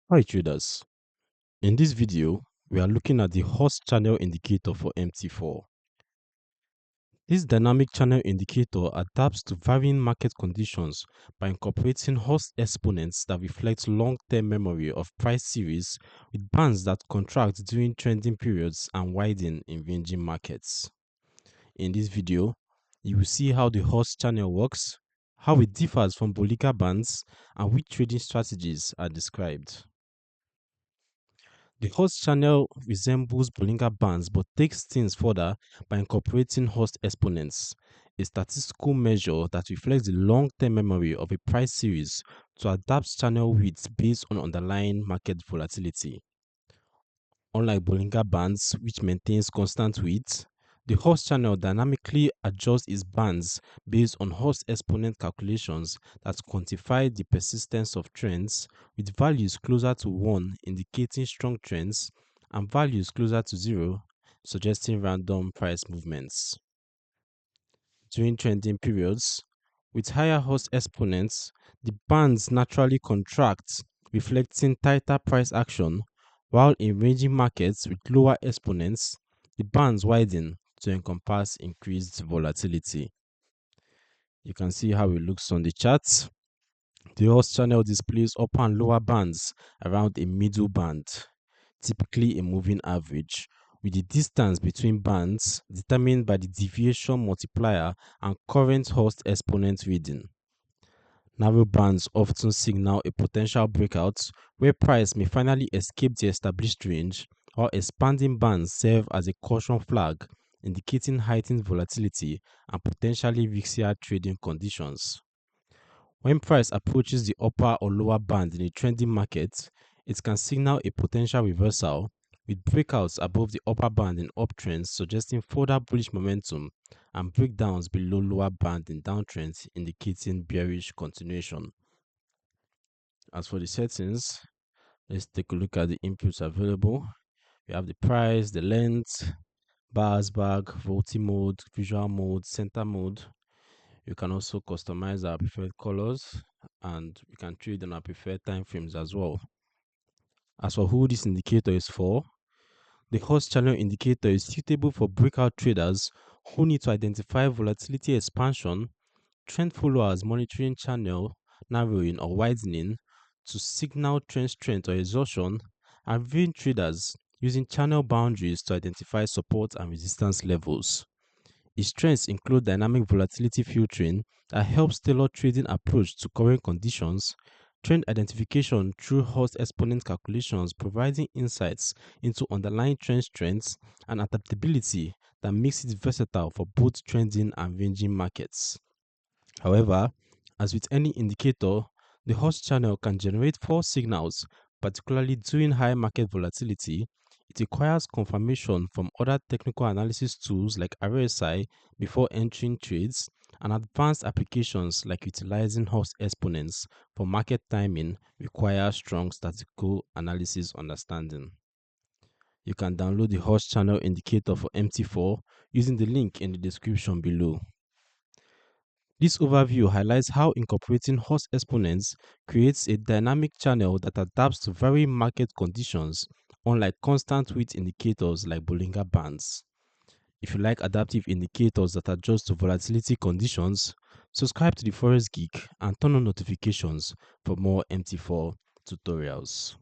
Hi traders, in this video we are looking at the Hurst Channel Indicator for MT4. This dynamic channel indicator adapts to varying market conditions by incorporating Hurst exponents that reflect long-term memory of price series with bands that contract during trending periods and widen in ranging markets. In this video, you will see how the Hurst channel works, how it differs from Bollinger Bands, and which trading strategies are described. The Hurst channel resembles Bollinger Bands but takes things further by incorporating Hurst exponents, a statistical measure that reflects the long-term memory of a price series to adapt channel width based on underlying market volatility. Unlike Bollinger Bands, which maintains constant width, the Hurst channel dynamically adjusts its bands based on Hurst exponent calculations that quantify the persistence of trends, with values closer to 1 indicating strong trends and values closer to 0 suggesting random price movements. During trending periods, with higher Hurst exponents, the bands naturally contract, reflecting tighter price action, while in ranging markets with lower exponents, the bands widen to encompass increased volatility. You can see how it looks on the chart. The Hurst channel displays upper and lower bands around a middle band, typically a moving average, with the distance between bands determined by the deviation multiplier and current Hurst exponent reading. Narrow bands often signal a potential breakout where price may finally escape the established range, while expanding bands serve as a caution flag indicating heightened volatility and potentially riskier trading conditions. When price approaches the upper or lower band in a trending market, it can signal a potential reversal, with breakouts above the upper band in uptrends suggesting further bullish momentum and breakdowns below lower band in downtrends indicating bearish continuation. As for the settings, let's take a look at the inputs available. We have the price, the length, bars, bag, multi mode, visual mode, center mode. You can also customize our preferred colors and we can trade on our preferred time frames as well. As for who this indicator is for, the Hurst channel indicator is suitable for breakout traders who need to identify volatility expansion, trend followers monitoring channel narrowing or widening to signal trend strength or exhaustion, and viewing traders using channel boundaries to identify support and resistance levels. Its strengths include dynamic volatility filtering that helps tailor trading approach to current conditions, trend identification through Hurst exponent calculations providing insights into underlying trend strengths, and adaptability that makes it versatile for both trending and ranging markets. However, as with any indicator, the Hurst channel can generate false signals, particularly during high market volatility. It requires confirmation from other technical analysis tools like RSI before entering trades, and advanced applications like utilizing Hurst exponents for market timing require strong statistical analysis understanding. You can download the Hurst channel indicator for MT4 using the link in the description below. This overview highlights how incorporating Hurst exponents creates a dynamic channel that adapts to varying market conditions, unlike constant width indicators like Bollinger Bands. If you like adaptive indicators that adjust to volatility conditions, subscribe to the Forex Geek and turn on notifications for more MT4 tutorials.